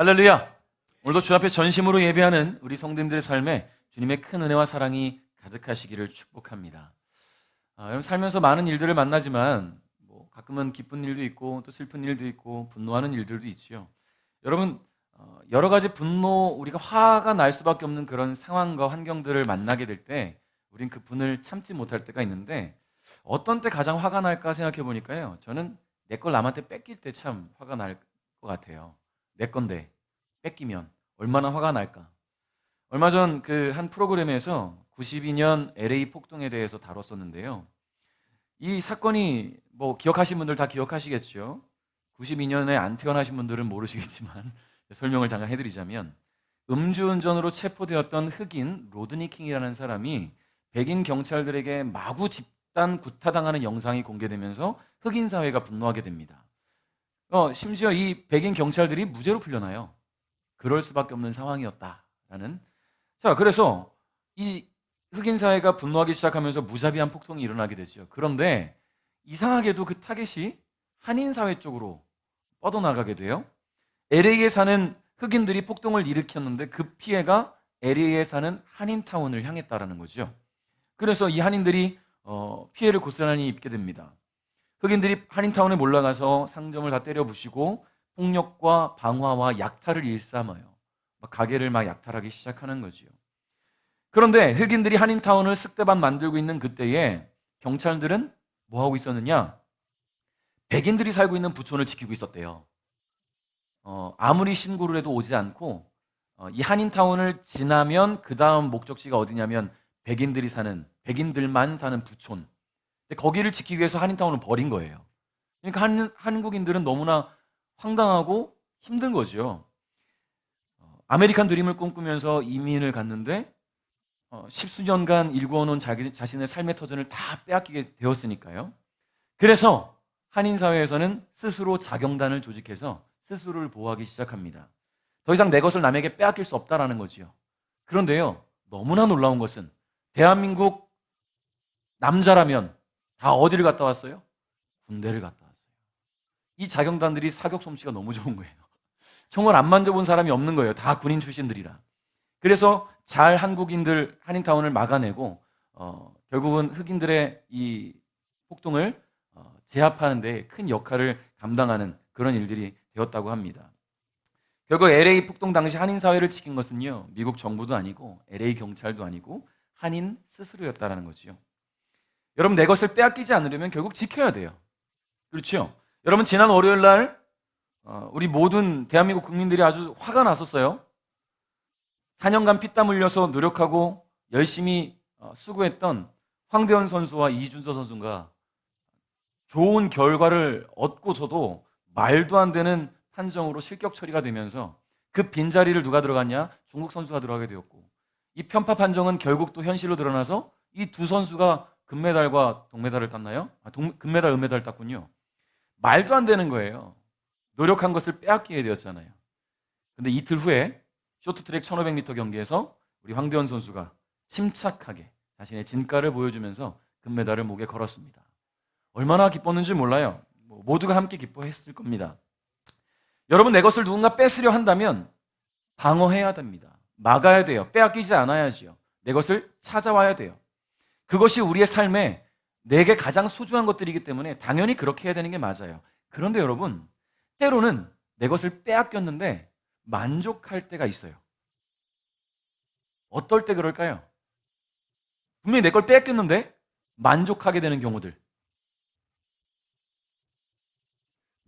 할렐루야! 오늘도 주 앞에 전심으로 예배하는 우리 성도님들의 삶에 주님의 큰 은혜와 사랑이 가득하시기를 축복합니다. 여러분 살면서 많은 일들을 만나지만 가끔은 기쁜 일도 있고 또 슬픈 일도 있고 분노하는 일들도 있지요. 여러분 여러 가지 우리가 화가 날 수밖에 없는 그런 상황과 환경들을 만나게 될 때 우린 그 분을 참지 못할 때가 있는데 어떤 때 가장 화가 날까 생각해 보니까요. 저는 내 걸 남한테 뺏길 때 참 화가 날 것 같아요. 내 건데 뺏기면 얼마나 화가 날까. 얼마 전 그 한 프로그램에서 92년 LA 폭동에 대해서 다뤘었는데요. 이 사건이 기억하신 분들 다 기억하시겠죠. 92년에 안 태어나신 분들은 모르시겠지만 설명을 잠깐 해드리자면 음주운전으로 체포되었던 흑인 로드니 킹이라는 사람이 백인 경찰들에게 마구 집단 구타당하는 영상이 공개되면서 흑인 사회가 분노하게 됩니다. 심지어 이 백인 경찰들이 무죄로 풀려나요. 그럴 수밖에 없는 상황이었다라는. 자, 그래서 이 흑인 사회가 분노하기 시작하면서 무자비한 폭동이 일어나게 되죠. 그런데 이상하게도 그 타겟이 한인 사회 쪽으로 뻗어나가게 돼요. LA에 사는 흑인들이 폭동을 일으켰는데 그 피해가 LA에 사는 한인타운을 향했다라는 거죠. 그래서 이 한인들이 피해를 고스란히 입게 됩니다. 흑인들이 한인타운에 몰려가서 상점을 다 때려 부시고 폭력과 방화와 약탈을 일삼아요. 가게를 막 약탈하기 시작하는 거지요. 그런데 흑인들이 한인타운을 쓱대반 만들고 있는 그때에 경찰들은 뭐 하고 있었느냐? 백인들이 살고 있는 부촌을 지키고 있었대요. 아무리 신고를 해도 오지 않고 이 한인타운을 지나면 그 다음 목적지가 어디냐면 백인들만 사는 부촌. 거기를 지키기 위해서 한인타운을 버린 거예요. 그러니까 한국인들은 너무나 황당하고 힘든 거죠. 아메리칸 드림을 꿈꾸면서 이민을 갔는데 십수년간 일구어놓은 자신의 삶의 터전을 다 빼앗기게 되었으니까요. 그래서 한인사회에서는 스스로 자경단을 조직해서 스스로를 보호하기 시작합니다. 더 이상 내 것을 남에게 빼앗길 수 없다라는 거지요. 그런데요, 너무나 놀라운 것은 대한민국 남자라면 다 어디를 갔다 왔어요? 군대를 갔다 왔어요. 이 자경단들이 사격 솜씨가 너무 좋은 거예요. 총을 안 만져본 사람이 없는 거예요. 다 군인 출신들이라. 그래서 잘 한국인들 한인타운을 막아내고 결국은 흑인들의 이 폭동을 제압하는 데 큰 역할을 감당하는 그런 일들이 되었다고 합니다. 결국 LA 폭동 당시 한인사회를 지킨 것은요, 미국 정부도 아니고 LA 경찰도 아니고 한인 스스로였다는 거지요. 여러분, 내 것을 빼앗기지 않으려면 결국 지켜야 돼요. 그렇죠? 여러분, 지난 월요일 날 우리 모든 대한민국 국민들이 아주 화가 났었어요. 4년간 피땀 흘려서 노력하고 열심히 수고했던 황대현 선수와 이준서 선수가 좋은 결과를 얻고서도 말도 안 되는 판정으로 실격 처리가 되면서 그 빈자리를 누가 들어갔냐? 중국 선수가 들어가게 되었고, 이 편파 판정은 결국 또 현실로 드러나서 이 두 선수가 금메달과 동메달을 땄나요? 금메달, 은메달을 땄군요. 말도 안 되는 거예요. 노력한 것을 빼앗기게 되었잖아요. 근데 이틀 후에 쇼트트랙 1500m 경기에서 우리 황대현 선수가 침착하게 자신의 진가를 보여주면서 금메달을 목에 걸었습니다. 얼마나 기뻤는지 몰라요. 모두가 함께 기뻐했을 겁니다. 여러분, 내 것을 누군가 뺏으려 한다면 방어해야 됩니다. 막아야 돼요. 빼앗기지 않아야지요. 내 것을 찾아와야 돼요. 그것이 우리의 삶에 내게 가장 소중한 것들이기 때문에 당연히 그렇게 해야 되는 게 맞아요. 그런데 여러분, 때로는 내 것을 빼앗겼는데 만족할 때가 있어요. 어떨 때 그럴까요? 분명히 내 걸 빼앗겼는데 만족하게 되는 경우들.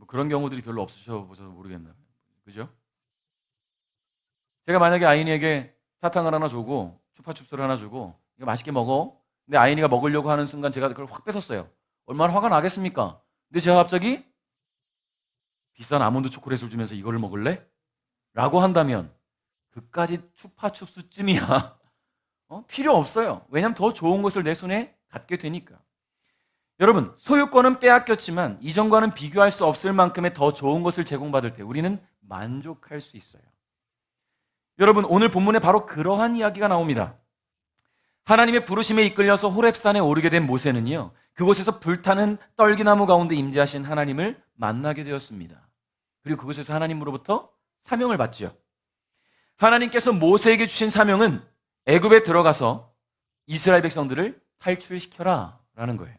그런 경우들이 별로 없으셔서 모르겠나요? 그죠? 제가 만약에 아이니에게 사탕을 하나 주고 추파춥스를 하나 주고 이거 맛있게 먹어. 근데 아이니가 먹으려고 하는 순간 제가 그걸 확 뺏었어요. 얼마나 화가 나겠습니까? 근데 제가 갑자기 비싼 아몬드 초콜릿을 주면서 이거를 먹을래? 라고 한다면 그까지 추파춥스쯤이야 필요 없어요. 왜냐하면 더 좋은 것을 내 손에 갖게 되니까. 여러분, 소유권은 빼앗겼지만 이전과는 비교할 수 없을 만큼의 더 좋은 것을 제공받을 때 우리는 만족할 수 있어요. 여러분, 오늘 본문에 바로 그러한 이야기가 나옵니다. 하나님의 부르심에 이끌려서 호렙산에 오르게 된 모세는요, 그곳에서 불타는 떨기나무 가운데 임재하신 하나님을 만나게 되었습니다. 그리고 그곳에서 하나님으로부터 사명을 받지요. 하나님께서 모세에게 주신 사명은 애굽에 들어가서 이스라엘 백성들을 탈출시켜라 라는 거예요.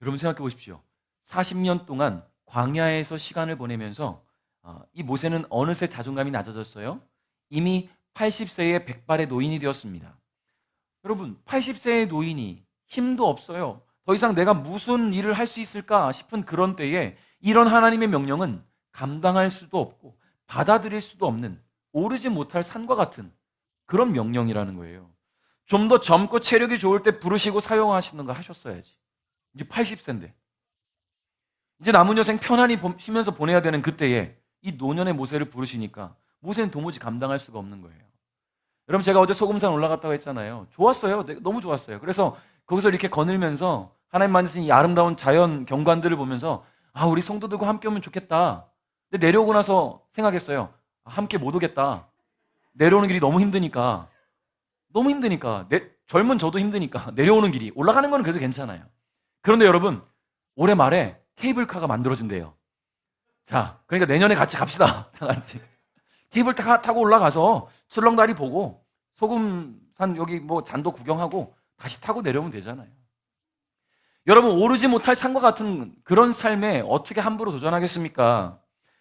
여러분 생각해 보십시오. 40년 동안 광야에서 시간을 보내면서 이 모세는 어느새 자존감이 낮아졌어요. 이미 80세의 백발의 노인이 되었습니다. 여러분 80세의 노인이 힘도 없어요. 더 이상 내가 무슨 일을 할 수 있을까 싶은 그런 때에 이런 하나님의 명령은 감당할 수도 없고 받아들일 수도 없는 오르지 못할 산과 같은 그런 명령이라는 거예요. 좀 더 젊고 체력이 좋을 때 부르시고 사용하시는 거 하셨어야지. 이제 80세인데 이제 남은 여생 편안히 쉬면서 보내야 되는 그때에 이 노년의 모세를 부르시니까 모세는 도무지 감당할 수가 없는 거예요. 여러분 제가 어제 소금산 올라갔다고 했잖아요. 좋았어요. 너무 좋았어요. 그래서 거기서 이렇게 거닐면서 하나님 만드신 이 아름다운 자연 경관들을 보면서 우리 성도들과 함께 오면 좋겠다. 근데 내려오고 나서 생각했어요. 함께 못 오겠다. 내려오는 길이 너무 힘드니까. 젊은 저도 힘드니까 내려오는 길이. 올라가는 건 그래도 괜찮아요. 그런데 여러분 올해 말에 케이블카가 만들어진대요. 자, 그러니까 내년에 같이 갑시다. 다 같이. 케이블카 타고 올라가서 출렁다리 보고 소금산 여기 뭐 잔도 구경하고 다시 타고 내려오면 되잖아요. 여러분 오르지 못할 산과 같은 그런 삶에 어떻게 함부로 도전하겠습니까?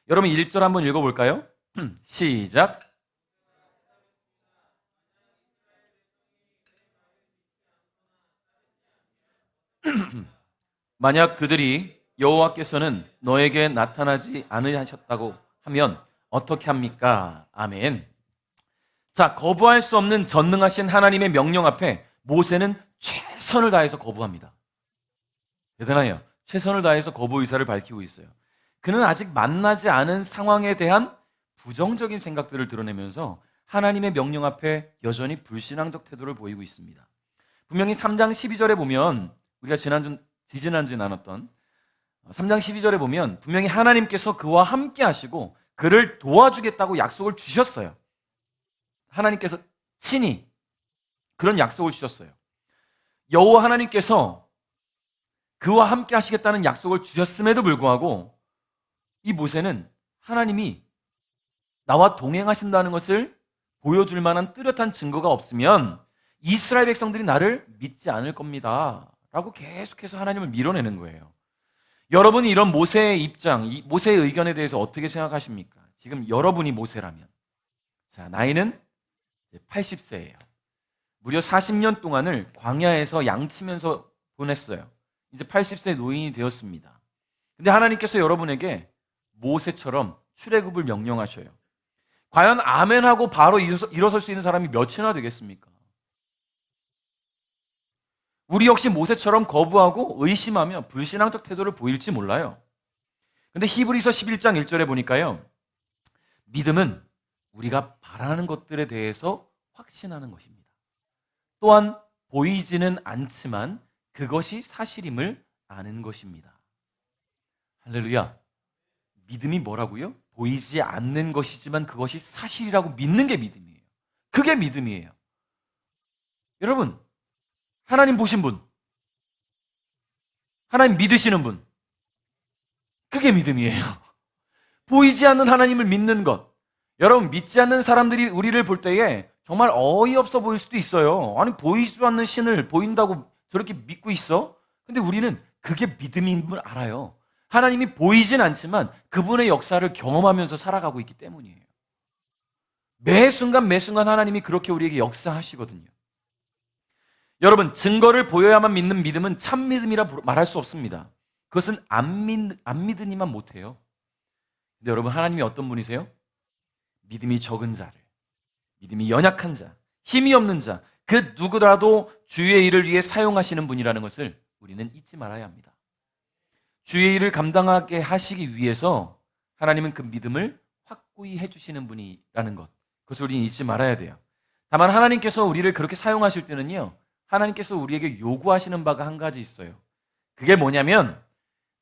여러분 1절 한번 읽어볼까요? 시작. 만약 그들이 여호와께서는 너에게 나타나지 않으셨다고 하면 어떻게 합니까? 아멘. 자, 거부할 수 없는 전능하신 하나님의 명령 앞에 모세는 최선을 다해서 거부합니다. 대단해요. 최선을 다해서 거부 의사를 밝히고 있어요. 그는 아직 만나지 않은 상황에 대한 부정적인 생각들을 드러내면서 하나님의 명령 앞에 여전히 불신앙적 태도를 보이고 있습니다. 분명히 3장 12절에 보면 우리가 지지난주에 나눴던 3장 12절에 보면 분명히 하나님께서 그와 함께 하시고 그를 도와주겠다고 약속을 주셨어요. 하나님께서 친히 그런 약속을 주셨어요. 여호와 하나님께서 그와 함께 하시겠다는 약속을 주셨음에도 불구하고 이 모세는 하나님이 나와 동행하신다는 것을 보여줄 만한 뚜렷한 증거가 없으면 이스라엘 백성들이 나를 믿지 않을 겁니다 라고 계속해서 하나님을 밀어내는 거예요. 여러분이 이런 모세의 입장, 모세의 의견에 대해서 어떻게 생각하십니까? 지금 여러분이 모세라면. 자, 나이는 80세예요. 무려 40년 동안을 광야에서 양치면서 보냈어요. 이제 80세 노인이 되었습니다. 근데 하나님께서 여러분에게 모세처럼 출애굽을 명령하셔요. 과연 아멘하고 바로 일어설 수 있는 사람이 몇이나 되겠습니까? 우리 역시 모세처럼 거부하고 의심하며 불신앙적 태도를 보일지 몰라요. 근데 히브리서 11장 1절에 보니까요. 믿음은 우리가 바라는 것들에 대해서 확신하는 것입니다. 또한 보이지는 않지만 그것이 사실임을 아는 것입니다. 할렐루야. 믿음이 뭐라고요? 보이지 않는 것이지만 그것이 사실이라고 믿는 게 믿음이에요. 그게 믿음이에요. 여러분, 하나님 보신 분, 하나님 믿으시는 분, 그게 믿음이에요. 보이지 않는 하나님을 믿는 것. 여러분, 믿지 않는 사람들이 우리를 볼 때에 정말 어이없어 보일 수도 있어요. 아니, 보이지도 않는 신을 보인다고 저렇게 믿고 있어? 근데 우리는 그게 믿음임을 알아요. 하나님이 보이진 않지만 그분의 역사를 경험하면서 살아가고 있기 때문이에요. 매 순간 하나님이 그렇게 우리에게 역사하시거든요. 여러분, 증거를 보여야만 믿는 믿음은 참 믿음이라 말할 수 없습니다. 그것은 안 믿으니만 못해요. 근데 여러분, 하나님이 어떤 분이세요? 믿음이 적은 자를, 믿음이 연약한 자, 힘이 없는 자, 그 누구라도 주의 일을 위해 사용하시는 분이라는 것을 우리는 잊지 말아야 합니다. 주의 일을 감당하게 하시기 위해서 하나님은 그 믿음을 확고히 해주시는 분이라는 것, 그것을 우리는 잊지 말아야 돼요. 다만 하나님께서 우리를 그렇게 사용하실 때는요, 하나님께서 우리에게 요구하시는 바가 한 가지 있어요. 그게 뭐냐면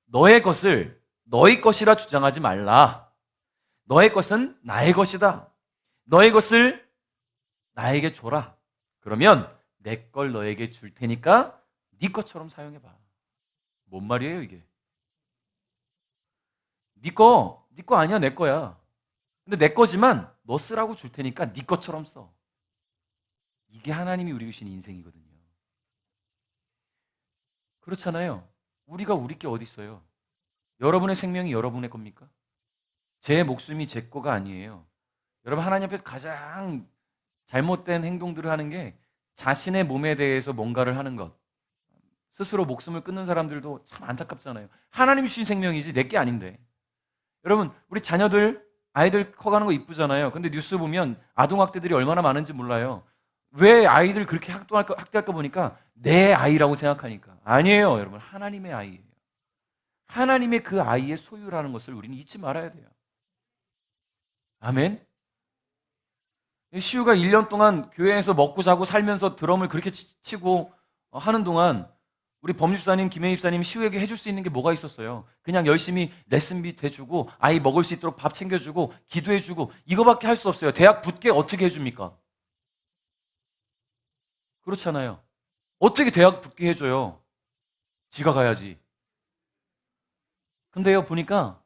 너의 것을 너의 것이라 주장하지 말라. 너의 것은 나의 것이다. 너의 것을 나에게 줘라. 그러면 내 걸 너에게 줄 테니까 네 것처럼 사용해봐. 뭔 말이에요 이게? 네 거 아니야, 내 거야. 근데 내 거지만 너 쓰라고 줄 테니까 네 것처럼 써. 이게 하나님이 우리 주신 인생이거든요. 그렇잖아요. 우리가 우리 게 어디 있어요? 여러분의 생명이 여러분의 겁니까? 제 목숨이 제 거가 아니에요. 여러분, 하나님 앞에서 가장 잘못된 행동들을 하는 게 자신의 몸에 대해서 뭔가를 하는 것. 스스로 목숨을 끊는 사람들도 참 안타깝잖아요. 하나님이 주신 생명이지 내 게 아닌데. 여러분, 우리 자녀들, 아이들 커가는 거 이쁘잖아요. 근데 뉴스 보면 아동학대들이 얼마나 많은지 몰라요. 왜 아이들 그렇게 학대할까 보니까 내 아이라고 생각하니까. 아니에요, 여러분. 하나님의 아이예요. 하나님의 그 아이의 소유라는 것을 우리는 잊지 말아야 돼요. 아멘. 시우가 1년 동안 교회에서 먹고 자고 살면서 드럼을 그렇게 치고 하는 동안 우리 범집사님, 김혜 집사님 시우에게 해줄 수 있는 게 뭐가 있었어요? 그냥 열심히 레슨비 대주고 아이 먹을 수 있도록 밥 챙겨주고 기도해주고 이거밖에 할 수 없어요. 대학 붙게 어떻게 해줍니까? 그렇잖아요. 어떻게 대학 붙게 해줘요? 지가 가야지. 근데요, 보니까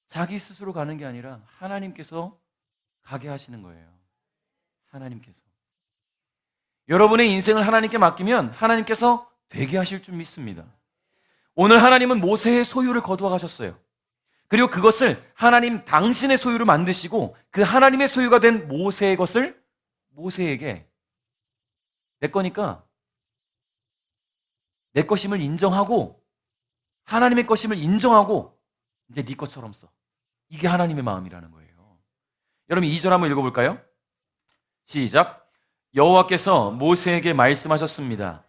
자기 스스로 가는 게 아니라 하나님께서 가게 하시는 거예요. 하나님께서. 여러분의 인생을 하나님께 맡기면 하나님께서 되게 하실 줄 믿습니다. 오늘 하나님은 모세의 소유를 거두어 가셨어요. 그리고 그것을 하나님 당신의 소유로 만드시고 그 하나님의 소유가 된 모세의 것을 모세에게 내 거니까 내 것임을 인정하고 하나님의 것임을 인정하고 이제 네 것처럼 써. 이게 하나님의 마음이라는 거예요. 여러분 2절 한번 읽어볼까요? 시작. 여호와께서 모세에게 말씀하셨습니다.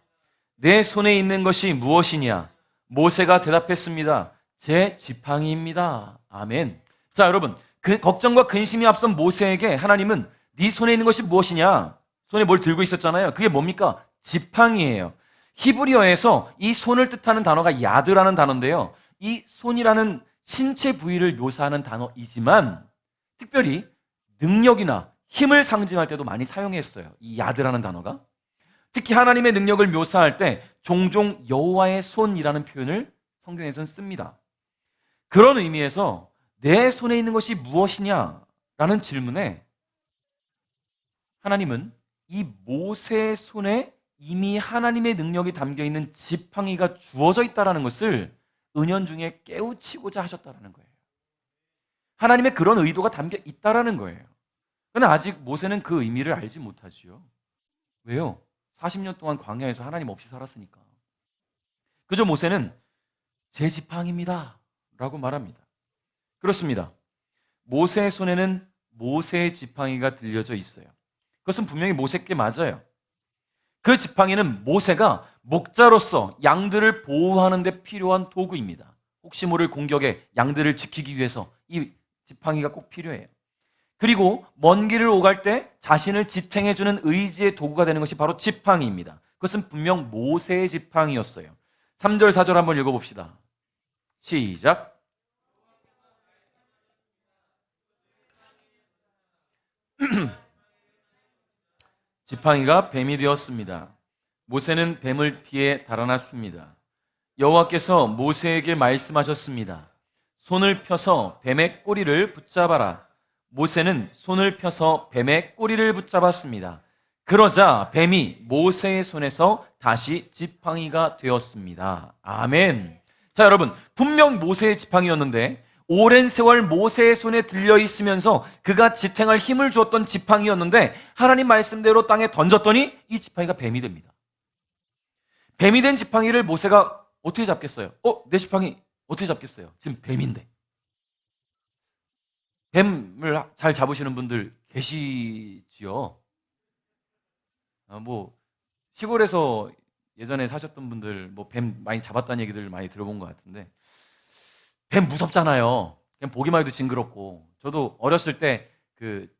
내 손에 있는 것이 무엇이냐? 모세가 대답했습니다. 제 지팡이입니다. 아멘. 자, 여러분, 그 걱정과 근심이 앞선 모세에게 하나님은 네 손에 있는 것이 무엇이냐? 손에 뭘 들고 있었잖아요. 그게 뭡니까? 지팡이예요. 히브리어에서 이 손을 뜻하는 단어가 야드라는 단어인데요. 이 손이라는 신체 부위를 묘사하는 단어이지만 특별히 능력이나 힘을 상징할 때도 많이 사용했어요. 이 야드라는 단어가. 특히 하나님의 능력을 묘사할 때 종종 여호와의 손이라는 표현을 성경에서는 씁니다. 그런 의미에서 내 손에 있는 것이 무엇이냐라는 질문에 하나님은 이 모세의 손에 이미 하나님의 능력이 담겨 있는 지팡이가 주어져 있다는 것을 은연중에 깨우치고자 하셨다는 거예요. 하나님의 그런 의도가 담겨 있다는 거예요. 그러나 아직 모세는 그 의미를 알지 못하지요. 왜요? 40년 동안 광야에서 하나님 없이 살았으니까. 그저 모세는 제 지팡이입니다 라고 말합니다. 그렇습니다. 모세의 손에는 모세의 지팡이가 들려져 있어요. 그것은 분명히 모세께 맞아요. 그 지팡이는 모세가 목자로서 양들을 보호하는 데 필요한 도구입니다. 혹시 모를 공격에 양들을 지키기 위해서 이 지팡이가 꼭 필요해요. 그리고 먼 길을 오갈 때 자신을 지탱해주는 의지의 도구가 되는 것이 바로 지팡이입니다. 그것은 분명 모세의 지팡이였어요. 3절 4절 한번 읽어봅시다. 시작. 지팡이가 뱀이 되었습니다. 모세는 뱀을 피해 달아났습니다. 여호와께서 모세에게 말씀하셨습니다. 손을 펴서 뱀의 꼬리를 붙잡아라. 모세는 손을 펴서 뱀의 꼬리를 붙잡았습니다. 그러자 뱀이 모세의 손에서 다시 지팡이가 되었습니다. 아멘. 자, 여러분, 분명 모세의 지팡이였는데 오랜 세월 모세의 손에 들려 있으면서 그가 지탱할 힘을 주었던 지팡이였는데 하나님 말씀대로 땅에 던졌더니 이 지팡이가 뱀이 됩니다. 뱀이 된 지팡이를 모세가 어떻게 잡겠어요? 내 지팡이 어떻게 잡겠어요? 지금 뱀인데. 뱀을 잘 잡으시는 분들 계시지요? 시골에서 예전에 사셨던 분들 뱀 많이 잡았다는 얘기들 많이 들어본 것 같은데 뱀 무섭잖아요. 그냥 보기만 해도 징그럽고. 저도 어렸을 때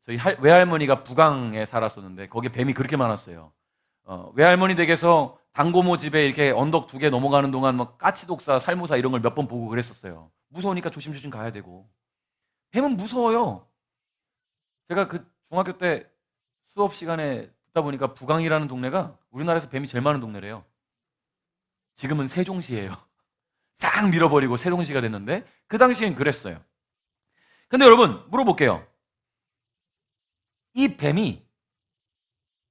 저희 외할머니가 부강에 살았었는데 거기에 뱀이 그렇게 많았어요. 외할머니 댁에서 당고모 집에 이렇게 언덕 2개 넘어가는 동안 까치독사, 살모사 이런 걸 몇 번 보고 그랬었어요. 무서우니까 조심조심 가야 되고. 뱀은 무서워요. 제가 그 중학교 때 수업 시간에 듣다 보니까 부강이라는 동네가 우리나라에서 뱀이 제일 많은 동네래요. 지금은 세종시예요. 싹 밀어버리고 세종시가 됐는데 그 당시엔 그랬어요. 근데 여러분 물어볼게요. 이 뱀이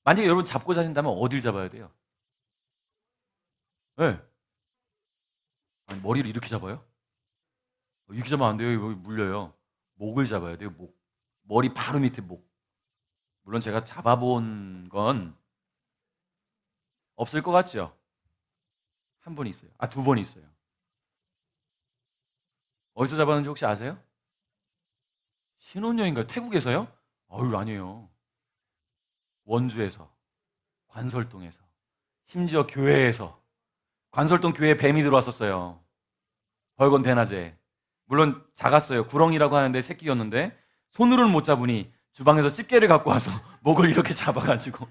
만약에 여러분 잡고 자신다면 어딜 잡아야 돼요? 네. 아니, 머리를 이렇게 잡아요? 이렇게 잡으면 안 돼요. 여기 물려요. 목을 잡아야 돼요. 목. 머리 바로 밑에 목. 물론 제가 잡아본 건 없을 것 같죠? 한 번 있어요. 아, 두 번 있어요. 어디서 잡았는지 혹시 아세요? 신혼여행인가요? 태국에서요? 어유 아니에요. 원주에서, 관설동에서, 심지어 교회에서, 관설동 교회에 뱀이 들어왔었어요. 벌건 대낮에. 물론 작았어요. 구렁이라고 하는데 새끼였는데 손으로는 못 잡으니 주방에서 집게를 갖고 와서 목을 이렇게 잡아가지고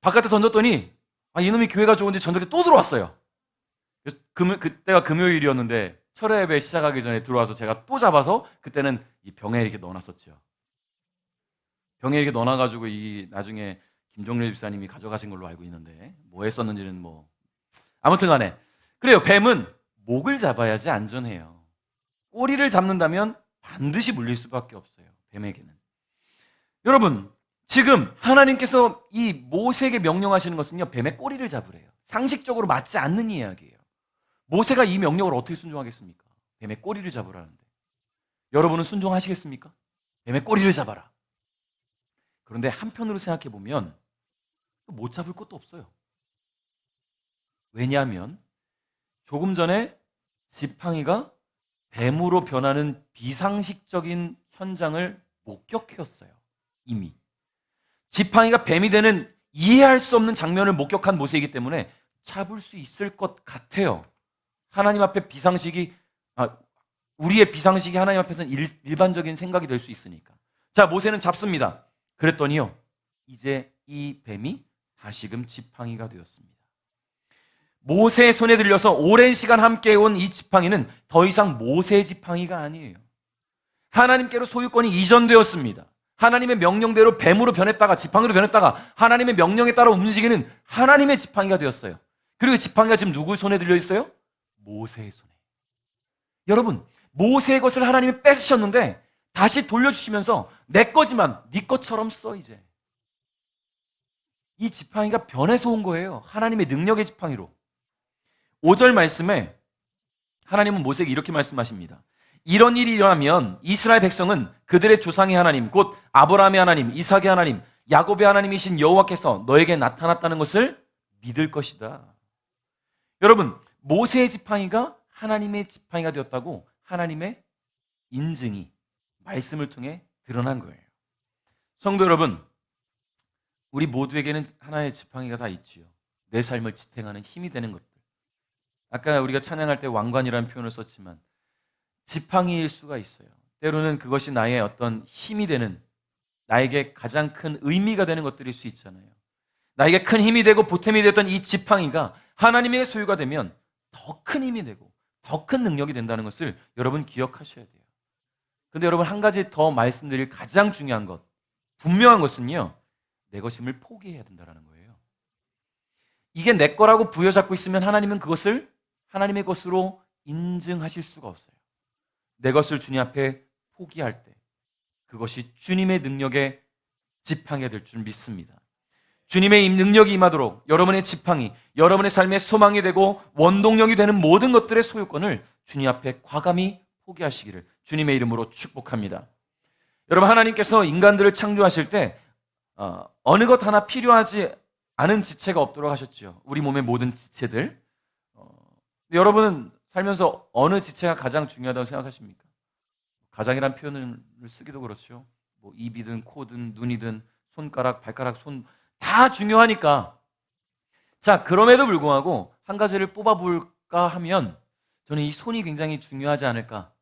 바깥에 던졌더니 이놈이 교회가 좋은지 저녁에 또 들어왔어요. 그때가 금요일이었는데 철야 예배 시작하기 전에 들어와서 제가 또 잡아서 그때는 이 병에 이렇게 넣어놨었죠. 병에 이렇게 넣어놔가지고 이 나중에 김종래 집사님이 가져가신 걸로 알고 있는데 뭐 했었는지는 뭐 아무튼간에 그래요. 뱀은 목을 잡아야지 안전해요. 꼬리를 잡는다면 반드시 물릴 수밖에 없어요. 뱀에게는. 여러분, 지금 하나님께서 이 모세에게 명령하시는 것은요, 뱀의 꼬리를 잡으래요. 상식적으로 맞지 않는 이야기예요. 모세가 이 명령을 어떻게 순종하겠습니까? 뱀의 꼬리를 잡으라는데. 여러분은 순종하시겠습니까? 뱀의 꼬리를 잡아라. 그런데 한편으로 생각해 보면 못 잡을 것도 없어요. 왜냐하면 조금 전에 지팡이가 뱀으로 변하는 비상식적인 현장을 목격했어요. 이미. 지팡이가 뱀이 되는 이해할 수 없는 장면을 목격한 모세이기 때문에 잡을 수 있을 것 같아요. 하나님 앞에 우리의 비상식이 하나님 앞에서는 일반적인 생각이 될 수 있으니까. 자, 모세는 잡습니다. 그랬더니요, 이제 이 뱀이 다시금 지팡이가 되었습니다. 모세의 손에 들려서 오랜 시간 함께 온 이 지팡이는 더 이상 모세의 지팡이가 아니에요. 하나님께로 소유권이 이전되었습니다. 하나님의 명령대로 뱀으로 변했다가 지팡이로 변했다가 하나님의 명령에 따라 움직이는 하나님의 지팡이가 되었어요. 그리고 지팡이가 지금 누구 손에 들려 있어요? 모세의 손에. 여러분, 모세의 것을 하나님이 뺏으셨는데 다시 돌려주시면서 내 거지만 네 것처럼 써 이제. 이 지팡이가 변해서 온 거예요. 하나님의 능력의 지팡이로. 5절 말씀에 하나님은 모세에게 이렇게 말씀하십니다. 이런 일이 일어나면 이스라엘 백성은 그들의 조상의 하나님, 곧 아브라함의 하나님, 이삭의 하나님, 야곱의 하나님이신 여호와께서 너에게 나타났다는 것을 믿을 것이다. 여러분, 모세의 지팡이가 하나님의 지팡이가 되었다고 하나님의 인증이 말씀을 통해 드러난 거예요. 성도 여러분, 우리 모두에게는 하나의 지팡이가 다 있지요. 내 삶을 지탱하는 힘이 되는 것들. 아까 우리가 찬양할 때 왕관이라는 표현을 썼지만 지팡이일 수가 있어요. 때로는 그것이 나의 어떤 힘이 되는, 나에게 가장 큰 의미가 되는 것들일 수 있잖아요. 나에게 큰 힘이 되고 보탬이 되었던 이 지팡이가 하나님의 소유가 되면 더 큰 힘이 되고 더 큰 능력이 된다는 것을 여러분 기억하셔야 돼요. 근데 여러분, 한 가지 더 말씀드릴 가장 중요한 것, 분명한 것은요, 내 것임을 포기해야 된다는 거예요. 이게 내 거라고 부여잡고 있으면 하나님은 그것을 하나님의 것으로 인증하실 수가 없어요. 내 것을 주님 앞에 포기할 때 그것이 주님의 능력의 지팡이가 될 줄 믿습니다. 주님의 능력이 임하도록 여러분의 지팡이, 여러분의 삶의 소망이 되고 원동력이 되는 모든 것들의 소유권을 주님 앞에 과감히 포기하시기를 주님의 이름으로 축복합니다. 여러분, 하나님께서 인간들을 창조하실 때 어느 것 하나 필요하지 않은 지체가 없도록 하셨죠. 우리 몸의 모든 지체들. 여러분은 살면서 어느 지체가 가장 중요하다고 생각하십니까? 가장이란 표현을 쓰기도 그렇죠. 뭐 입이든 코든 눈이든 손가락, 발가락, 손 다 중요하니까. 자, 그럼에도 불구하고 한 가지를 뽑아볼까 하면 저는 이 손이 굉장히 중요하지 않을까.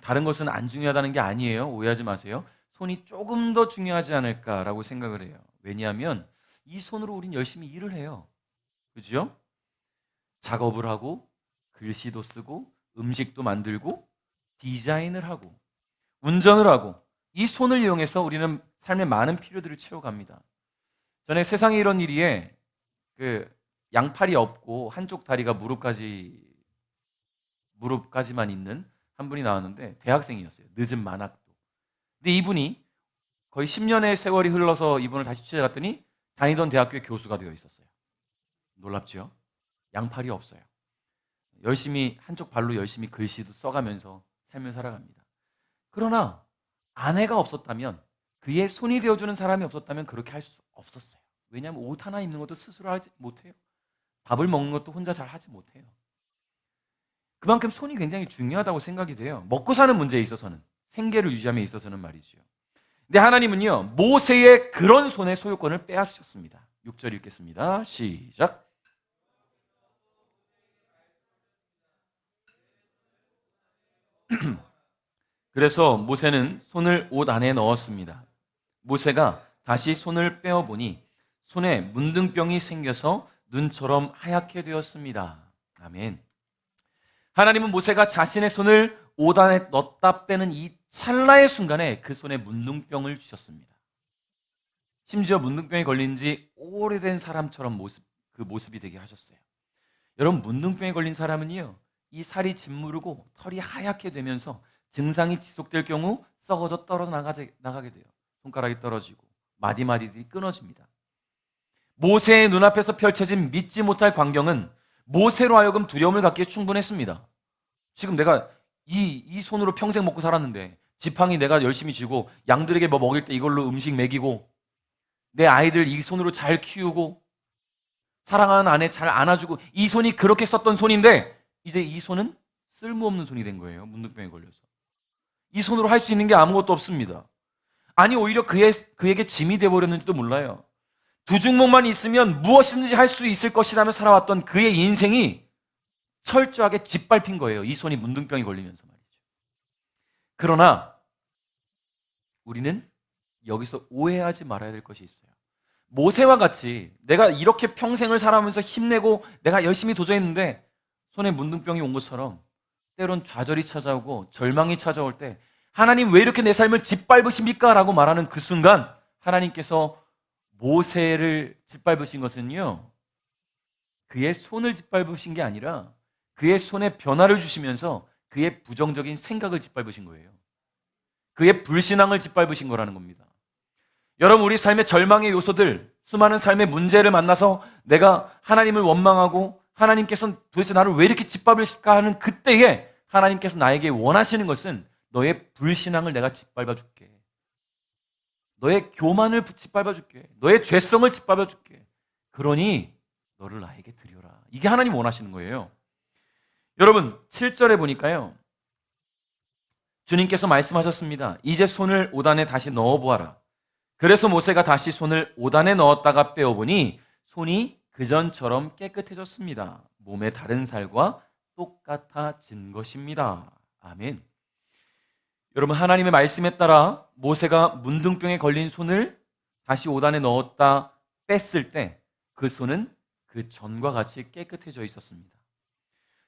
다른 것은 안 중요하다는 게 아니에요. 오해하지 마세요. 손이 조금 더 중요하지 않을까라고 생각을 해요. 왜냐하면 이 손으로 우린 열심히 일을 해요. 그죠? 작업을 하고 글씨도 쓰고 음식도 만들고 디자인을 하고 운전을 하고 이 손을 이용해서 우리는 삶의 많은 필요들을 채워갑니다. 전에 세상에 이런 일이에 양팔이 없고 한쪽 다리가 무릎까지만 있는 한 분이 나왔는데 대학생이었어요. 늦은 만학도. 근데 이분이 거의 10년의 세월이 흘러서 이분을 다시 취재해 갔더니 다니던 대학교의 교수가 되어 있었어요. 놀랍죠? 양팔이 없어요. 열심히 한쪽 발로 열심히 글씨도 써가면서 삶을 살아갑니다. 그러나 아내가 없었다면, 그의 손이 되어주는 사람이 없었다면 그렇게 할 수 없었어요. 왜냐하면 옷 하나 입는 것도 스스로 하지 못해요. 밥을 먹는 것도 혼자 잘 하지 못해요. 그만큼 손이 굉장히 중요하다고 생각이 돼요. 먹고 사는 문제에 있어서는, 생계를 유지함에 있어서는 말이죠. 근데 하나님은요, 모세의 그런 손의 소유권을 빼앗으셨습니다. 6절 읽겠습니다. 시작. 그래서 모세는 손을 옷 안에 넣었습니다. 모세가 다시 손을 빼어보니 손에 문둥병이 생겨서 눈처럼 하얗게 되었습니다. 아멘. 하나님은 모세가 자신의 손을 옷 안에 넣었다 빼는 이 찰나의 순간에 그 손에 문둥병을 주셨습니다. 심지어 문둥병에 걸린 지 오래된 사람처럼 그 모습이 되게 하셨어요. 여러분, 문둥병에 걸린 사람은요, 이 살이 짓무르고 털이 하얗게 되면서 증상이 지속될 경우 썩어져 떨어져 나가게 돼요. 손가락이 떨어지고 마디마디들이 끊어집니다. 모세의 눈앞에서 펼쳐진 믿지 못할 광경은 모세로 하여금 두려움을 갖기에 충분했습니다. 지금 내가 이 손으로 평생 먹고 살았는데, 지팡이 내가 열심히 쥐고 양들에게 뭐 먹일 때 이걸로 음식 먹이고, 내 아이들 이 손으로 잘 키우고, 사랑하는 아내 잘 안아주고, 이 손이 그렇게 썼던 손인데 이제 이 손은 쓸모없는 손이 된 거예요. 문둥병에 걸려서. 이 손으로 할 수 있는 게 아무것도 없습니다. 아니, 오히려 그에게 짐이 되어버렸는지도 몰라요. 두 주먹만 있으면 무엇이든지 할 수 있을 것이라며 살아왔던 그의 인생이 철저하게 짓밟힌 거예요. 이 손이 문둥병이 걸리면서 말이죠. 그러나 우리는 여기서 오해하지 말아야 될 것이 있어요. 모세와 같이 내가 이렇게 평생을 살아가면서 힘내고 내가 열심히 도전했는데 손에 문둥병이 온 것처럼 때론 좌절이 찾아오고 절망이 찾아올 때, 하나님 왜 이렇게 내 삶을 짓밟으십니까? 라고 말하는 그 순간 하나님께서 모세를 짓밟으신 것은요, 그의 손을 짓밟으신 게 아니라 그의 손에 변화를 주시면서 그의 부정적인 생각을 짓밟으신 거예요. 그의 불신앙을 짓밟으신 거라는 겁니다. 여러분, 우리 삶의 절망의 요소들, 수많은 삶의 문제를 만나서 내가 하나님을 원망하고 하나님께서는 도대체 나를 왜 이렇게 짓밟으실까 하는 그때에 하나님께서 나에게 원하시는 것은 너의 불신앙을 내가 짓밟아 줄게. 너의 교만을 짓밟아 줄게. 너의 죄성을 짓밟아 줄게. 그러니 너를 나에게 드려라. 이게 하나님 원하시는 거예요. 여러분, 7절에 보니까요, 주님께서 말씀하셨습니다. 이제 손을 옷 안에 다시 넣어보아라. 그래서 모세가 다시 손을 옷 안에 넣었다가 빼어보니 손이 그전처럼 깨끗해졌습니다. 몸의 다른 살과 똑같아진 것입니다. 아멘. 여러분, 하나님의 말씀에 따라 모세가 문둥병에 걸린 손을 다시 옷 안에 넣었다 뺐을 때 그 손은 그 전과 같이 깨끗해져 있었습니다.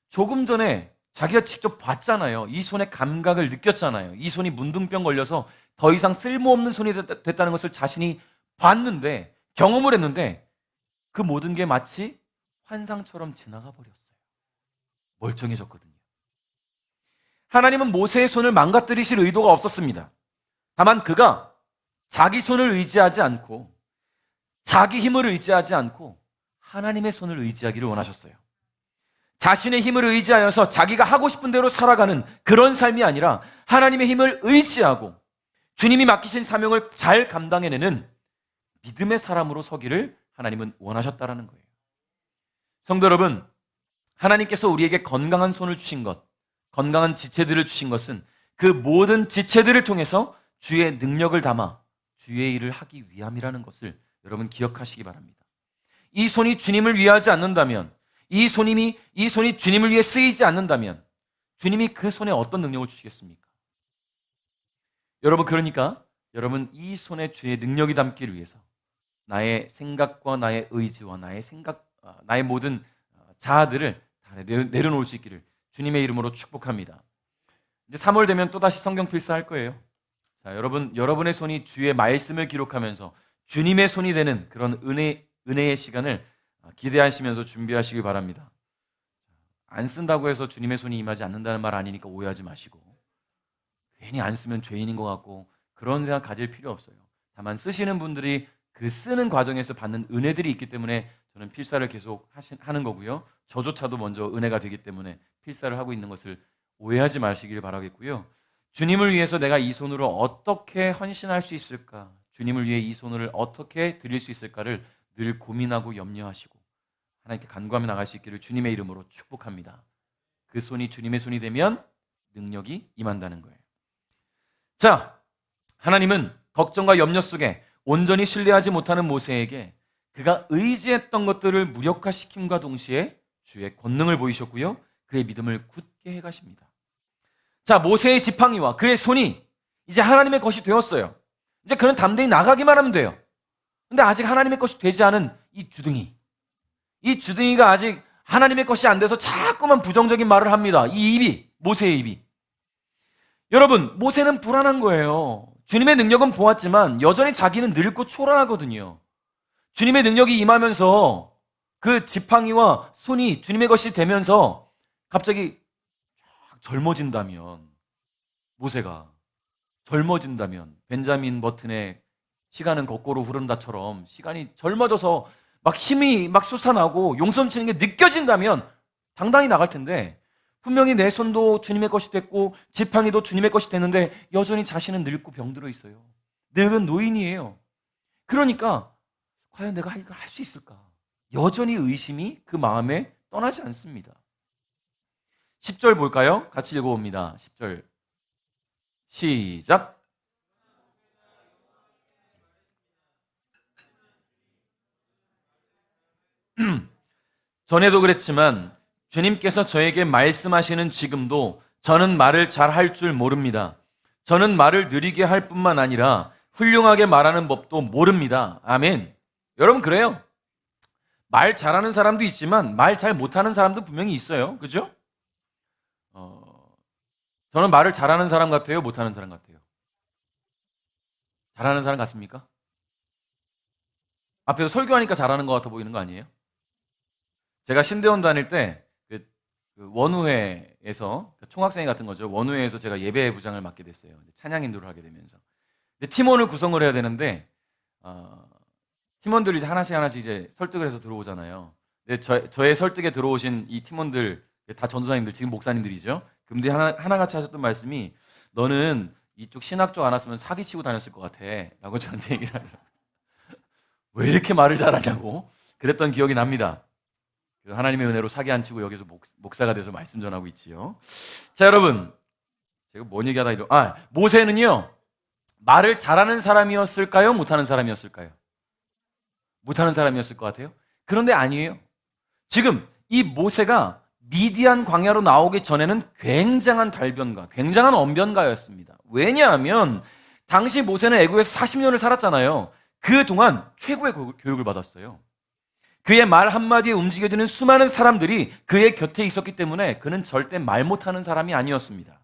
조금 전에 자기가 직접 봤잖아요. 이 손의 감각을 느꼈잖아요. 이 손이 문둥병 걸려서 더 이상 쓸모없는 손이 됐다는 것을 자신이 봤는데, 경험을 했는데 그 모든 게 마치 환상처럼 지나가 버렸어요. 멀쩡해졌거든요. 하나님은 모세의 손을 망가뜨리실 의도가 없었습니다. 다만 그가 자기 손을 의지하지 않고 자기 힘을 의지하지 않고 하나님의 손을 의지하기를 원하셨어요. 자신의 힘을 의지하여서 자기가 하고 싶은 대로 살아가는 그런 삶이 아니라 하나님의 힘을 의지하고 주님이 맡기신 사명을 잘 감당해내는 믿음의 사람으로 서기를 하나님은 원하셨다라는 거예요. 성도 여러분, 하나님께서 우리에게 건강한 손을 주신 것, 건강한 지체들을 주신 것은 그 모든 지체들을 통해서 주의 능력을 담아 주의 일을 하기 위함이라는 것을 여러분 기억하시기 바랍니다. 이 손이 주님을 위하지 않는다면, 이 손이 주님을 위해 쓰이지 않는다면 주님이 그 손에 어떤 능력을 주시겠습니까? 여러분, 그러니까 여러분 이 손에 주의 능력이 담기를 위해서 나의 생각과 나의 의지와 나의 모든 자아들을 다 내려놓을 수 있기를 주님의 이름으로 축복합니다. 이제 3월 되면 또다시 성경 필사할 거예요. 자, 여러분의 손이 주의 말씀을 기록하면서 주님의 손이 되는 그런 은혜의 시간을 기대하시면서 준비하시기 바랍니다. 안 쓴다고 해서 주님의 손이 임하지 않는다는 말 아니니까 오해하지 마시고, 괜히 안 쓰면 죄인인 것 같고 그런 생각 가질 필요 없어요. 다만 쓰시는 분들이 그 쓰는 과정에서 받는 은혜들이 있기 때문에 저는 필사를 계속 하는 거고요. 저조차도 먼저 은혜가 되기 때문에 필사를 하고 있는 것을 오해하지 마시길 바라겠고요. 주님을 위해서 내가 이 손으로 어떻게 헌신할 수 있을까? 주님을 위해 이 손을 어떻게 드릴 수 있을까를 늘 고민하고 염려하시고 하나님께 간구하며 나갈 수 있기를 주님의 이름으로 축복합니다. 그 손이 주님의 손이 되면 능력이 임한다는 거예요. 자, 하나님은 걱정과 염려 속에 온전히 신뢰하지 못하는 모세에게 그가 의지했던 것들을 무력화시킴과 동시에 주의 권능을 보이셨고요. 그의 믿음을 굳게 해가십니다. 자, 모세의 지팡이와 그의 손이 이제 하나님의 것이 되었어요. 이제 그는 담대히 나가기만 하면 돼요. 근데 아직 하나님의 것이 되지 않은 이 주둥이가 아직 하나님의 것이 안 돼서 자꾸만 부정적인 말을 합니다. 이 입이, 모세의 입이. 여러분, 모세는 불안한 거예요. 주님의 능력은 보았지만 여전히 자기는 늙고 초라하거든요. 주님의 능력이 임하면서 그 지팡이와 손이 주님의 것이 되면서 갑자기 젊어진다면, 모세가 젊어진다면, 벤자민 버튼의 시간은 거꾸로 흐른다처럼 시간이 젊어져서 막 힘이 막 솟아나고 용서치는 게 느껴진다면 당당히 나갈 텐데, 분명히 내 손도 주님의 것이 됐고 지팡이도 주님의 것이 됐는데 여전히 자신은 늙고 병들어 있어요. 늙은 노인이에요. 그러니까 과연 내가 이걸 할 수 있을까? 여전히 의심이 그 마음에 떠나지 않습니다. 10절 볼까요? 같이 읽어봅니다. 10절 시작. 전에도 그랬지만 주님께서 저에게 말씀하시는 지금도 저는 말을 잘 할 줄 모릅니다. 저는 말을 느리게 할 뿐만 아니라 훌륭하게 말하는 법도 모릅니다. 아멘. 여러분, 그래요. 말 잘하는 사람도 있지만 말 잘 못하는 사람도 분명히 있어요. 그죠? 저는 말을 잘하는 사람 같아요? 못하는 사람 같아요? 잘하는 사람 같습니까? 앞에서 설교하니까 잘하는 것 같아 보이는 거 아니에요? 제가 신대원 다닐 때 그 원우회에서 총학생회 같은 거죠. 원우회에서 제가 예배 부장을 맡게 됐어요. 찬양 인도를 하게 되면서. 근데 팀원을 구성을 해야 되는데 팀원들이 이제 하나씩 이제 설득을 해서 들어오잖아요. 근데 저의 설득에 들어오신 이 팀원들 다 전도사님들, 지금 목사님들이죠. 근데 하나같이 하셨던 말씀이, 너는 이쪽 신학 쪽 안 왔으면 사기치고 다녔을 것 같아 라고 저한테 얘기를 하더라고요. 왜 이렇게 말을 잘하냐고 그랬던 기억이 납니다. 하나님의 은혜로 사기 안 치고 여기서 목사가 돼서 말씀 전하고 있지요. 자, 여러분, 제가 뭔 얘기하다 모세는요, 말을 잘하는 사람이었을까요? 못하는 사람이었을까요? 못하는 사람이었을 것 같아요. 그런데 아니에요. 지금 이 모세가 미디안 광야로 나오기 전에는 굉장한 달변가, 굉장한 언변가였습니다. 왜냐하면 당시 모세는 애굽에서 40년을 살았잖아요. 그동안 최고의 교육을 받았어요. 그의 말 한마디에 움직여지는 수많은 사람들이 그의 곁에 있었기 때문에 그는 절대 말 못하는 사람이 아니었습니다.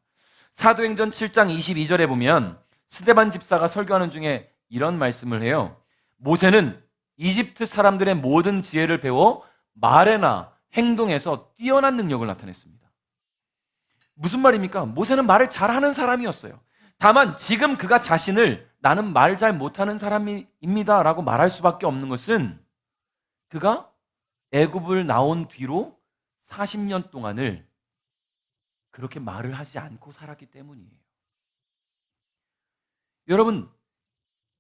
사도행전 7장 22절에 보면 스데반 집사가 설교하는 중에 이런 말씀을 해요. 모세는 이집트 사람들의 모든 지혜를 배워 말에나 행동에서 뛰어난 능력을 나타냈습니다. 무슨 말입니까? 모세는 말을 잘하는 사람이었어요. 다만 지금 그가 자신을 나는 말 잘 못하는 사람입니다 라고 말할 수밖에 없는 것은 그가 애굽을 나온 뒤로 40년 동안을 그렇게 말을 하지 않고 살았기 때문이에요. 여러분,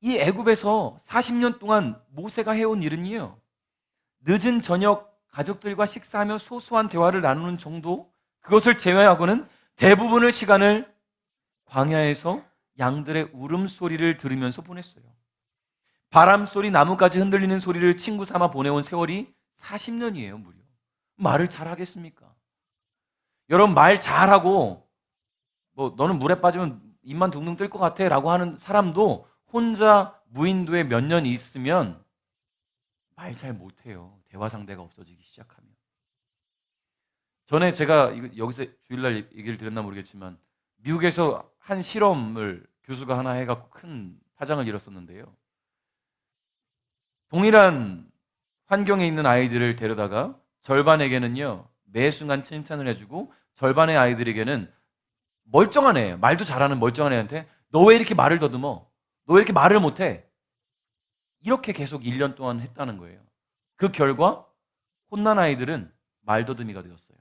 이 애굽에서 40년 동안 모세가 해온 일은요, 늦은 저녁 가족들과 식사하며 소소한 대화를 나누는 정도, 그것을 제외하고는 대부분의 시간을 광야에서 양들의 울음소리를 들으면서 보냈어요. 바람소리, 나뭇가지 흔들리는 소리를 친구 삼아 보내온 세월이 40년이에요, 무려. 말을 잘하겠습니까? 여러분, 말 잘하고 너는 물에 빠지면 입만 둥둥 뜰 것 같아 라고 하는 사람도 혼자 무인도에 몇 년 있으면 말 잘 못해요. 대화 상대가 없어지기 시작하면. 전에 제가 여기서 주일날 얘기를 드렸나 모르겠지만 미국에서 한 실험을 교수가 하나 해갖고 큰 파장을 일었었는데요. 동일한 환경에 있는 아이들을 데려다가 절반에게는요, 매 순간 칭찬을 해주고 절반의 아이들에게는 멀쩡한 애, 말도 잘하는 멀쩡한 애한테 너 왜 이렇게 말을 더듬어? 너 왜 이렇게 말을 못해? 이렇게 계속 1년 동안 했다는 거예요. 그 결과 혼난 아이들은 말더듬이가 되었어요.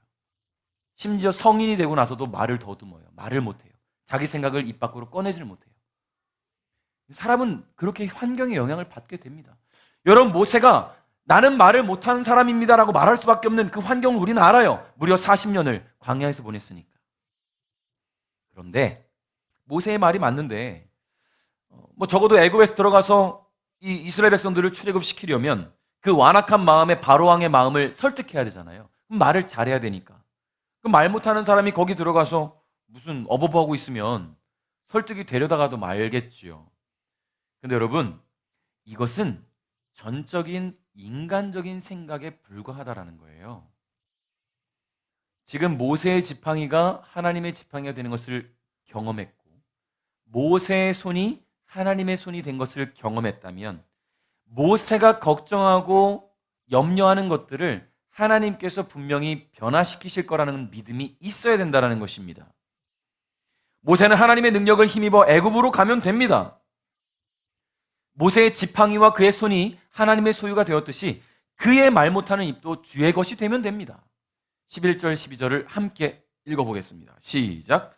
심지어 성인이 되고 나서도 말을 더듬어요. 말을 못해요. 자기 생각을 입 밖으로 꺼내질 못해요. 사람은 그렇게 환경의 영향을 받게 됩니다. 여러분, 모세가 나는 말을 못하는 사람입니다라고 말할 수밖에 없는 그 환경을 우리는 알아요. 무려 40년을 광야에서 보냈으니까. 그런데 모세의 말이 맞는데 적어도 애굽에서 들어가서 이 이스라엘 백성들을 출애굽시키려면 그 완악한 마음에 바로왕의 마음을 설득해야 되잖아요. 그럼 말을 잘해야 되니까. 그럼 말 못하는 사람이 거기 들어가서 무슨 어버버하고 있으면 설득이 되려다가도 말겠지요. 근데 여러분, 이것은 전적인 인간적인 생각에 불과하다라는 거예요. 지금 모세의 지팡이가 하나님의 지팡이가 되는 것을 경험했고 모세의 손이 하나님의 손이 된 것을 경험했다면 모세가 걱정하고 염려하는 것들을 하나님께서 분명히 변화시키실 거라는 믿음이 있어야 된다는 것입니다. 모세는 하나님의 능력을 힘입어 애굽으로 가면 됩니다. 모세의 지팡이와 그의 손이 하나님의 소유가 되었듯이 그의 말 못하는 입도 주의 것이 되면 됩니다. 11절 12절을 함께 읽어보겠습니다. 시작.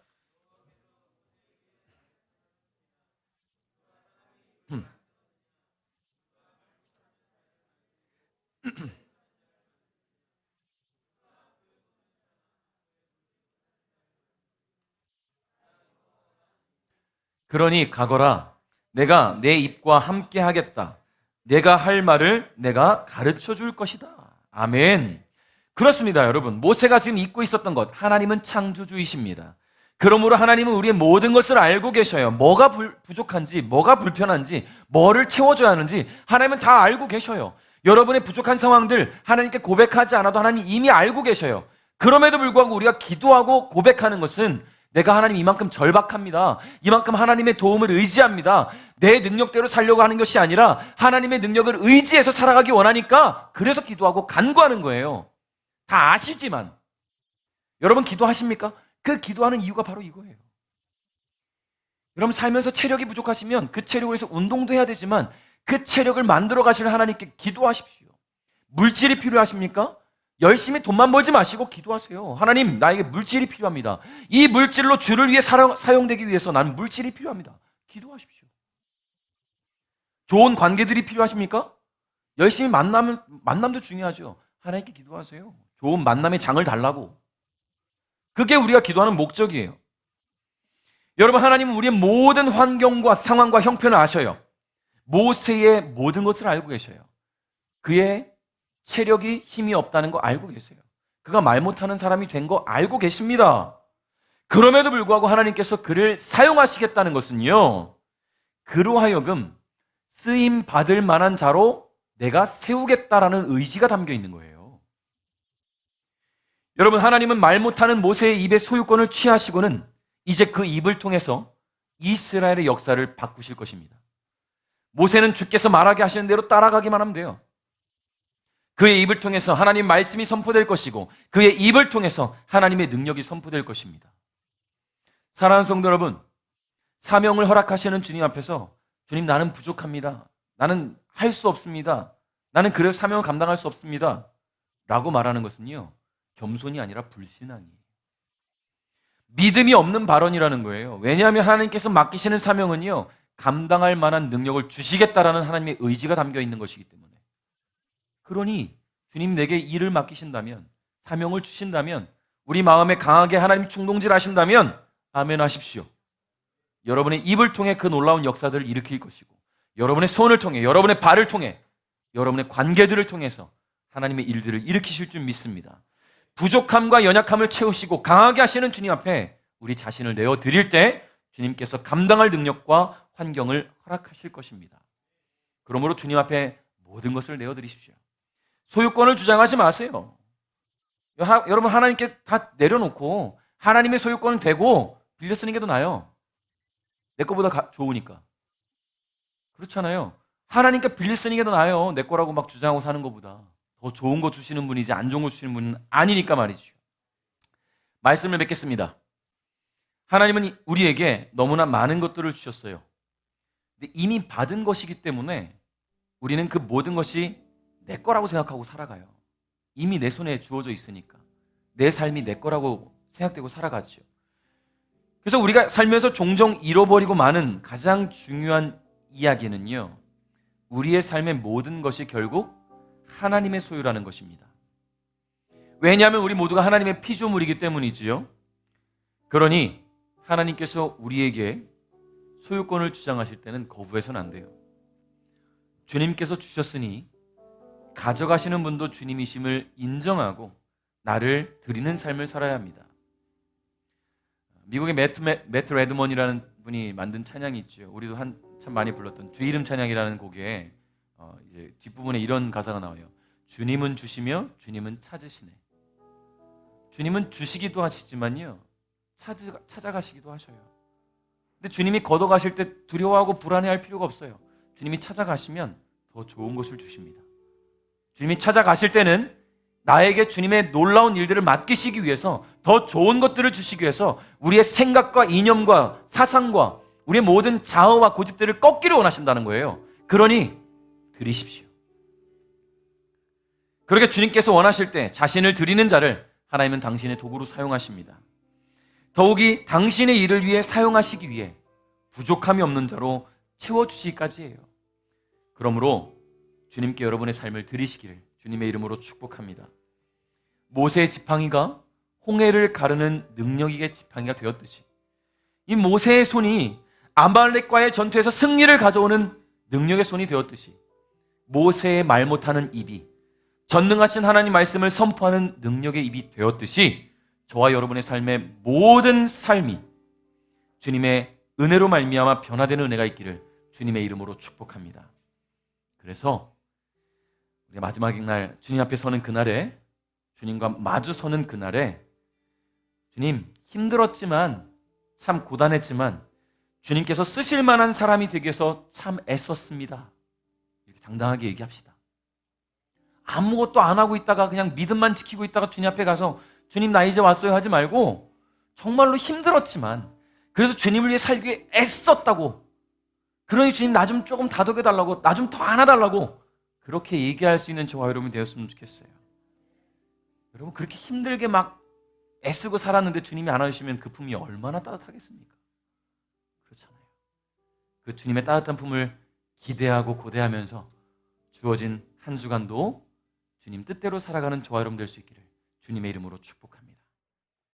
그러니 가거라. 내가 내 입과 함께 하겠다. 내가 할 말을 내가 가르쳐 줄 것이다. 아멘. 그렇습니다, 여러분. 모세가 지금 잊고 있었던 것, 하나님은 창조주이십니다. 그러므로 하나님은 우리의 모든 것을 알고 계셔요. 뭐가 부족한지, 뭐가 불편한지, 뭐를 채워줘야 하는지 하나님은 다 알고 계셔요. 여러분의 부족한 상황들 하나님께 고백하지 않아도 하나님 이미 알고 계셔요. 그럼에도 불구하고 우리가 기도하고 고백하는 것은 내가 하나님 이만큼 절박합니다. 이만큼 하나님의 도움을 의지합니다. 내 능력대로 살려고 하는 것이 아니라 하나님의 능력을 의지해서 살아가기 원하니까 그래서 기도하고 간구하는 거예요. 다 아시지만 여러분 기도하십니까? 그 기도하는 이유가 바로 이거예요. 여러분 살면서 체력이 부족하시면 그 체력을 위해서 운동도 해야 되지만 그 체력을 만들어 가실 하나님께 기도하십시오. 물질이 필요하십니까? 열심히 돈만 벌지 마시고 기도하세요. 하나님, 나에게 물질이 필요합니다. 이 물질로 주를 위해 사용되기 위해서 나는 물질이 필요합니다. 기도하십시오. 좋은 관계들이 필요하십니까? 열심히 만남도 중요하죠. 하나님께 기도하세요. 좋은 만남의 장을 달라고. 그게 우리가 기도하는 목적이에요. 여러분, 하나님은 우리의 모든 환경과 상황과 형편을 아셔요. 모세의 모든 것을 알고 계셔요. 그의 체력이 힘이 없다는 거 알고 계세요. 그가 말 못하는 사람이 된 거 알고 계십니다. 그럼에도 불구하고 하나님께서 그를 사용하시겠다는 것은요, 그로 하여금 쓰임 받을 만한 자로 내가 세우겠다라는 의지가 담겨 있는 거예요. 여러분, 하나님은 말 못하는 모세의 입의 소유권을 취하시고는 이제 그 입을 통해서 이스라엘의 역사를 바꾸실 것입니다. 모세는 주께서 말하게 하시는 대로 따라가기만 하면 돼요. 그의 입을 통해서 하나님 말씀이 선포될 것이고 그의 입을 통해서 하나님의 능력이 선포될 것입니다. 사랑하는 성도 여러분, 사명을 허락하시는 주님 앞에서 주님, 나는 부족합니다. 나는 할 수 없습니다. 나는 그래서 사명을 감당할 수 없습니다. 라고 말하는 것은요, 겸손이 아니라 불신앙이에요. 믿음이 없는 발언이라는 거예요. 왜냐하면 하나님께서 맡기시는 사명은요, 감당할 만한 능력을 주시겠다라는 하나님의 의지가 담겨 있는 것이기 때문에. 그러니 주님 내게 일을 맡기신다면, 사명을 주신다면, 우리 마음에 강하게 하나님 충동질 하신다면 아멘 하십시오. 여러분의 입을 통해 그 놀라운 역사들을 일으킬 것이고 여러분의 손을 통해, 여러분의 발을 통해, 여러분의 관계들을 통해서 하나님의 일들을 일으키실 줄 믿습니다. 부족함과 연약함을 채우시고 강하게 하시는 주님 앞에 우리 자신을 내어드릴 때 주님께서 감당할 능력과 환경을 허락하실 것입니다. 그러므로 주님 앞에 모든 것을 내어드리십시오. 소유권을 주장하지 마세요. 여러분, 하나님께 다 내려놓고 하나님의 소유권은 되고 빌려 쓰는 게 더 나아요. 내 거보다 좋으니까. 그렇잖아요. 하나님께 빌려 쓰는 게 더 나아요. 내 거라고 막 주장하고 사는 것보다. 더 좋은 거 주시는 분이지 안 좋은 거 주시는 분은 아니니까 말이죠. 말씀을 맺겠습니다. 하나님은 우리에게 너무나 많은 것들을 주셨어요. 근데 이미 받은 것이기 때문에 우리는 그 모든 것이 내 거라고 생각하고 살아가요. 이미 내 손에 주어져 있으니까. 내 삶이 내 거라고 생각되고 살아가죠. 그래서 우리가 살면서 종종 잃어버리고 마는 가장 중요한 이야기는요, 우리의 삶의 모든 것이 결국 하나님의 소유라는 것입니다. 왜냐하면 우리 모두가 하나님의 피조물이기 때문이지요. 그러니 하나님께서 우리에게 소유권을 주장하실 때는 거부해서는 안 돼요. 주님께서 주셨으니 가져가시는 분도 주님이심을 인정하고 나를 드리는 삶을 살아야 합니다. 미국의 매트 레드먼이라는 분이 만든 찬양이 있죠. 우리도 한참 많이 불렀던 주 이름 찬양이라는 곡에 이제 뒷부분에 이런 가사가 나와요. 주님은 주시며 주님은 찾으시네. 주님은 주시기도 하시지만요, 찾아가시기도 하셔요. 근데 주님이 걷어가실 때 두려워하고 불안해할 필요가 없어요. 주님이 찾아가시면 더 좋은 것을 주십니다. 주님이 찾아가실 때는 나에게 주님의 놀라운 일들을 맡기시기 위해서, 더 좋은 것들을 주시기 위해서 우리의 생각과 이념과 사상과 우리의 모든 자아와 고집들을 꺾기를 원하신다는 거예요. 그러니 드리십시오. 그렇게 주님께서 원하실 때 자신을 드리는 자를 하나님은 당신의 도구로 사용하십니다. 더욱이 당신의 일을 위해 사용하시기 위해 부족함이 없는 자로 채워주시기까지 해요. 그러므로 주님께 여러분의 삶을 드리시기를 주님의 이름으로 축복합니다. 모세의 지팡이가 홍해를 가르는 능력의 지팡이가 되었듯이, 이 모세의 손이 아말렉과의 전투에서 승리를 가져오는 능력의 손이 되었듯이, 모세의 말 못하는 입이 전능하신 하나님 말씀을 선포하는 능력의 입이 되었듯이, 저와 여러분의 삶의 모든 삶이 주님의 은혜로 말미암아 변화되는 은혜가 있기를 주님의 이름으로 축복합니다. 그래서 우리 마지막 날 주님 앞에 서는 그날에, 주님과 마주 서는 그날에, 주님 힘들었지만, 참 고단했지만 주님께서 쓰실 만한 사람이 되기 위해서 참 애썼습니다. 이렇게 당당하게 얘기합시다. 아무것도 안 하고 있다가 그냥 믿음만 지키고 있다가 주님 앞에 가서 주님 나 이제 왔어요 하지 말고, 정말로 힘들었지만 그래도 주님을 위해 살기 위해 애썼다고, 그러니 주님 나 좀 조금 다독여달라고, 나 좀 더 안아달라고 그렇게 얘기할 수 있는 저와 여러분이 되었으면 좋겠어요. 여러분, 그렇게 힘들게 막 애쓰고 살았는데 주님이 안아주시면 그 품이 얼마나 따뜻하겠습니까? 그렇잖아요. 그 주님의 따뜻한 품을 기대하고 고대하면서 주어진 한 주간도 주님 뜻대로 살아가는 저와 여러분 될 수 있기를 주님의 이름으로 축복합니다.